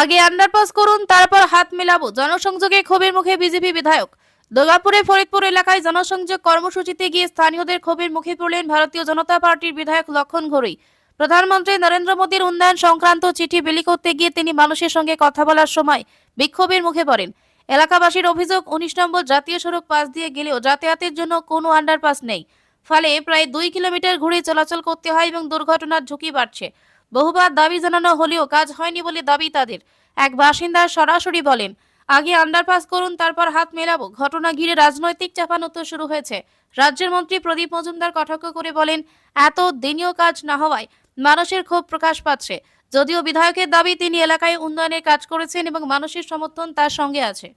আগে আন্ডারপাস করুন, তারপর হাত মেলাবো। জনসংযোগে ক্ষোভের মুখে বিজেপি বিধায়ক। দুর্গাপুরে ফরিদপুর এলাকায় জনসংযোগ কর্মসূচিতে গিয়ে স্থানীয়দের ক্ষোভের মুখে পড়লেন ভারতীয় জনতা পার্টির বিধায়ক লক্ষণ ঘড়ুই। প্রধানমন্ত্রী নরেন্দ্র মোদীর উন্নয়ন সংক্রান্ত চিঠি বিলি করতে গিয়ে তিনি মানুষের সঙ্গে কথা বলার সময় বিক্ষোভের মুখে পড়েন। এলাকাবাসীর অভিযোগ, 19 নম্বর জাতীয় সড়ক পাশ দিয়ে গেলেও যাতায়াতের জন্য কোনো আন্ডারপাস নেই। ফলে প্রায় 2 কিলোমিটার ঘুরে চলাচল করতে হয় এবং দুর্ঘটনার ঝুঁকি বাড়ছে। বহুবার দাবি জানানো হলেও কাজ হয়নি বলে দাবি তাদের। এক বাসিন্দা সরাসরি বলেন, আগে আন্ডারপাস করুন, তারপর হাত মেলাবো। ঘটনা ঘিরে রাজনৈতিক চাপানোত্তর শুরু হয়েছে। রাজ্যের মন্ত্রী প্রদীপ মজুমদার কটাক্ষ করে বলেন, এত দিনেও কাজ না হওয়ায় মানুষের ক্ষোভ প্রকাশ পাচ্ছে। যদিও বিধায়কের দাবি, তিনি এলাকায় উন্নয়নের কাজ করেছেন এবং মানুষের সমর্থন তার সঙ্গে আছে।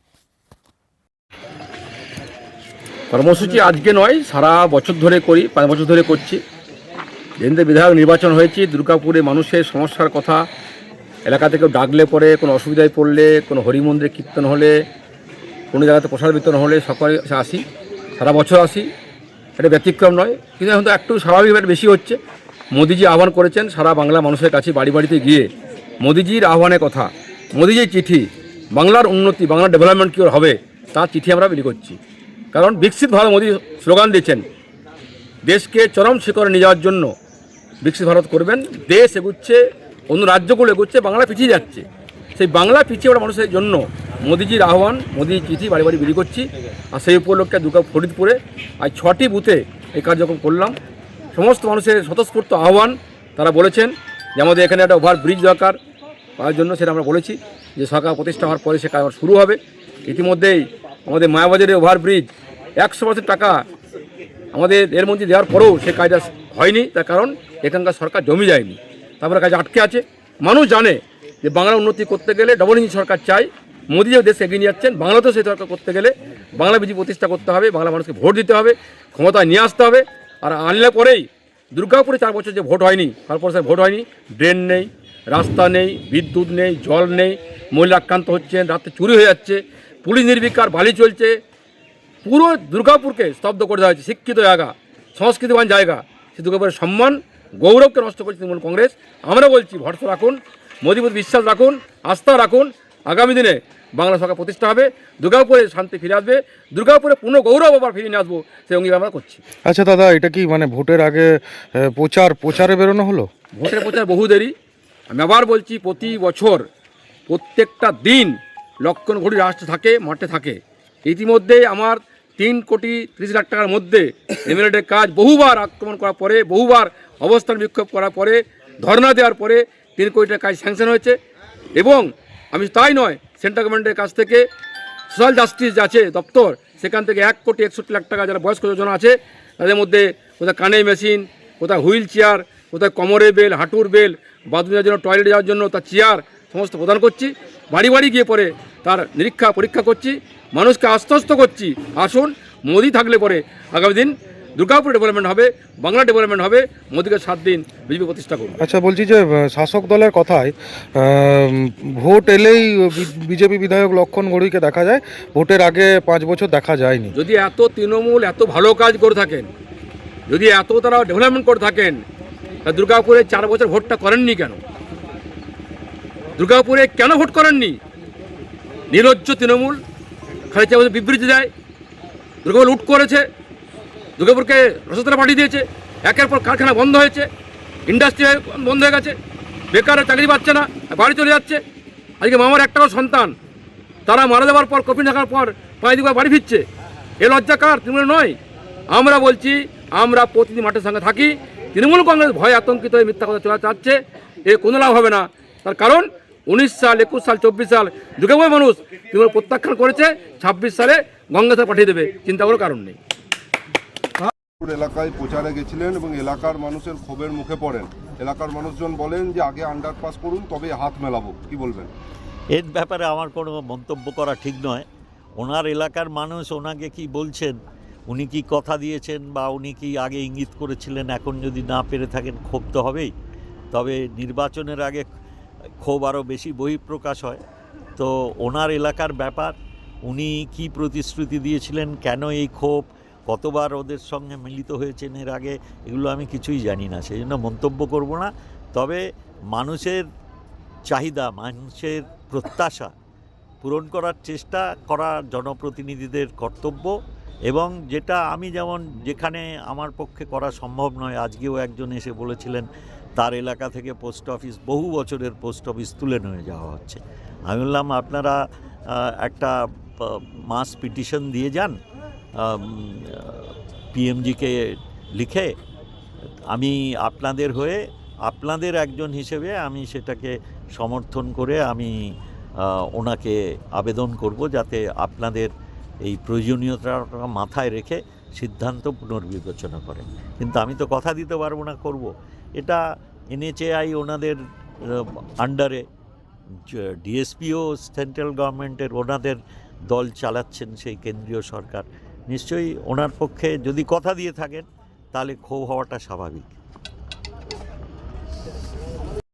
কর্মসূচি আজকে নয়, সারা বছর ধরে করি, 5 বছর ধরে করছি। যেদিন বিধায়ক নির্বাচন হয়েছে, দুর্গাপুরে মানুষের সমস্যার কথা এলাকা থেকে ডাকলে পরে, কোনো অসুবিধায় পড়লে, কোনো হরিমন্দিরে কীর্তন হলে, কোনো জায়গাতে প্রসাদ বিতরণ হলে সকালে আসি, সারা বছর আসি। এটা ব্যতিক্রম নয়, কিন্তু এখন তো একটু স্বাভাবিকভাবে বেশি হচ্ছে। মোদিজি আহ্বান করেছেন সারা বাংলা মানুষের কাছে, বাড়ি বাড়িতে গিয়ে মোদিজির আহ্বানের কথা, মোদিজির চিঠি, বাংলার উন্নতি, বাংলার ডেভেলপমেন্ট কী হবে তার চিঠি আমরা বিলি করছি। কারণ বিকশিত ভারত মোদি স্লোগান দিয়েছেন, দেশকে চরম শিখরে নিয়ে যাওয়ার জন্য বিকশিত ভারত করবেন। দেশ এগুচ্ছে, অন্য রাজ্যগুলো এগুচ্ছে, বাংলা পিছিয়ে যাচ্ছে। সেই বাংলা পিছিয়ে ওরা মানুষের জন্য মোদিজির আহ্বান, মোদির চিঠি বাড়ি বাড়ি বিলি করছি। আর সেই উপলক্ষে ফরিদপুরে আজ 6টি বুথে এই কার্যক্রম করলাম। সমস্ত মানুষের স্বতঃস্ফূর্ত আহ্বান, তারা বলেছেন যে আমাদের এখানে একটা ওভার ব্রিজ দরকার, তার জন্য সেটা আমরা বলেছি যে সরকার প্রতিষ্ঠা হওয়ার পরে সে কাজ শুরু হবে। ইতিমধ্যেই আমাদের মায়াবাজারে ওভার ব্রিজ 100% টাকা আমাদের এর মধ্যে দেওয়ার পরেও সে কাজটা হয়নি। তার কারণ এখানকার সরকার জমি যায়নি, তারপরে কাজ আটকে আছে। মানুষ জানে যে বাংলার উন্নতি করতে গেলে ডবল ইঞ্জিন সরকার চাই। মোদী যে দেশ এগিয়ে নিয়ে যাচ্ছেন, বাংলাতেও সেই সরকার করতে গেলে বাংলা বিজেপি প্রতিষ্ঠা করতে হবে, বাংলা মানুষকে ভোট দিতে হবে, ক্ষমতায় নিয়ে আসতে হবে। আর আনলে পরেই দুর্গাপুরে 4 বছর যে ভোট হয়নি, তারপর সে ভোট হয়নি, ড্রেন নেই, রাস্তা নেই, বিদ্যুৎ নেই, জল নেই, মহিলা আক্রান্ত হচ্ছেন, রাতে চুরি হয়ে যাচ্ছে, পুলিশ নির্বিকার, বালি চলছে। পুরো দুর্গাপুরকে স্তব্ধ করে দেওয়া হয়েছে। শিক্ষিত জায়গা, সংস্কৃতিবান জায়গা, সে দুর্গাপুরের সম্মান, গৌরবকে নষ্ট করছে তৃণমূল কংগ্রেস। আমরা বলছি, ভরসা রাখুন, মোদী প্রতি বিশ্বাস রাখুন, আস্থা রাখুন। আগামী দিনে বাংলা সরকার প্রতিষ্ঠা হবে, দুর্গাপুরে শান্তি ফিরে আসবে, দুর্গাপুরে পূর্ণ গৌরব আবার ফিরিয়ে নিয়ে আসবো, সেই অঙ্গীকার আমরা করছি। আচ্ছা দাদা, এটা কি মানে ভোটের আগে প্রচারে বেরোনো হলো? ভোটের প্রচার বহু দেরি। আমি আবার বলছি, প্রতি বছর প্রত্যেকটা দিন লক্ষণ ঘড়ি রাষ্ট্র থাকে, মাঠে থাকে। ইতিমধ্যে আমার 3,30,00,000 টাকার মধ্যে এমএলএর কাজ বহুবার আক্রমণ করার পরে, বহুবার অবস্থান বিক্ষোভ করার পরে, ধর্ণা দেওয়ার পরে 3 কোটি টাকার কাজ স্যাংশন হয়েছে। এবং আমি তাই নয়, সেন্ট্রাল গভর্নমেন্টের কাছ থেকে সোশ্যাল জাস্টিস আছে দপ্তর, সেখান থেকে 1,61,00,000 টাকা যারা বয়স্ক যোজনা আছে তাদের মধ্যে কোথায় কানে মেশিন, কোথায় হুইল চেয়ার, কোথায় কোমরের বেল, হাঁটুর বেল, বাথরুমের জন্য, টয়লেটে যাওয়ার জন্য তার চেয়ার সমস্ত প্রদান করছি। বাড়ি বাড়ি গিয়ে পরে তার পরীক্ষা করছি, মানুষকে আশ্বস্ত করছি, আসুন মোদি থাকলে পরে আগামী দিন দুর্গাপুর ডেভেলপমেন্ট হবে, বাংলা ডেভেলপমেন্ট হবে, মোদিকে 7 দিন বিজেপি প্রতিষ্ঠা করবে। আচ্ছা, বলছি যে শাসক দলের কথায় ভোট এলেই বিজেপি বিধায়ক লক্ষণ ঘড়ুইকে দেখা যায়, ভোটের আগে 5 বছর দেখা যায়নি। যদি এত তৃণমূল এত ভালো কাজ করে থাকেন, যদি এত তারা ডেভেলপমেন্ট করে থাকেন, তা দুর্গাপুরে 4 বছর ভোটটা করেননি কেন? দুর্গাপুরে কেন ভোট করেননি? নির্লজ্জ তৃণমূল খালি 4 বছর বিবৃতি দেয়, দুর্গাপুর লুট করেছে, দুর্গাপুরকে রসতলা পাঠিয়ে দিয়েছে, একের পর কারখানা বন্ধ হয়েছে, ইন্ডাস্ট্রি বন্ধ হয়ে গেছে, বেকারের চাকরি পাচ্ছে না, বাড়ি চলে যাচ্ছে। আজকে মামার একটা সন্তান তারা মারা যাওয়ার পর, কফিন থাকার পর 5 দিন বাড়ি ফিরছে। এ লজ্জা কার? তৃণমূল নয়। আমরা বলছি, আমরা প্রতিদিন মাঠের সঙ্গে থাকি। তৃণমূল কংগ্রেস ভয় আতঙ্কিত হয়ে মিথ্যা কথা চলা চাচ্ছে, এ কোনো লাভ হবে না। তার কারণ 19 সাল, 21 সাল, 24 সাল দুর্গাপুরের মানুষ তৃণমূল প্রত্যাখ্যান করেছে, 26 সালে গঙ্গাতে পাঠিয়ে দেবে, চিন্তা করার কারণ নেই। এলাকায় প্রচারে গেছিলেন এবং এলাকার মানুষের ক্ষোভের মুখে পড়েন। এলাকার মানুষজন বলেন যে আগে আন্ডারপাস করুন, তবে হাত মেলাবো, কি বলবেন? এর ব্যাপারে আমার কোনো মন্তব্য করা ঠিক নয়। ওনার এলাকার মানুষ ওনাকে কি বলছেন, উনি কি কথা দিয়েছেন বা উনি কি আগে ইঙ্গিত করেছিলেন, এখন যদি না পেরে থাকেন ক্ষোভ তো হবেই। তবে নির্বাচনের আগে ক্ষোভ আরও বেশি বহিঃপ্রকাশ হয়। তো ওনার এলাকার ব্যাপার, উনি কি প্রতিশ্রুতি দিয়েছিলেন, কেন এই ক্ষোভ, কতবার ওদের সঙ্গে মিলিত হয়েছেন এর আগে, এগুলো আমি কিছুই জানি না, সেই জন্য মন্তব্য করব না। তবে মানুষের চাহিদা, মানুষের প্রত্যাশা পূরণ করার চেষ্টা করা জনপ্রতিনিধিদের কর্তব্য। এবং যেটা আমি যেমন যেখানে আমার পক্ষে করা সম্ভব নয়, আজকেও একজন এসে বলেছিলেন তার এলাকা থেকে পোস্ট অফিস, বহু বছরের পোস্ট অফিস তুলে নিয়ে যাওয়া হচ্ছে। আমি বললাম আপনারা একটা মাস পিটিশন দিয়ে যান পিএমজিকে লিখে, আমি আপনাদের হয়ে আপনাদের একজন হিসেবে আমি সেটাকে সমর্থন করে আমি ওনাকে আবেদন করব যাতে আপনাদের এই প্রয়োজনীয়তা মাথায় রেখে সিদ্ধান্ত পুনর্বিবেচনা করেন। কিন্তু আমি তো কথা দিতে পারবো না করব। এটা এনএচএআই ওনাদের আন্ডারে, ডিএসপিও সেন্ট্রাল গভর্নমেন্টের ওনাদের দল চালাচ্ছেন, সেই কেন্দ্রীয় সরকার। নিশ্চয়ই ওনার পক্ষে যদি কথা দিয়ে থাকেন তাহলে ক্ষোভ হওয়াটা স্বাভাবিক।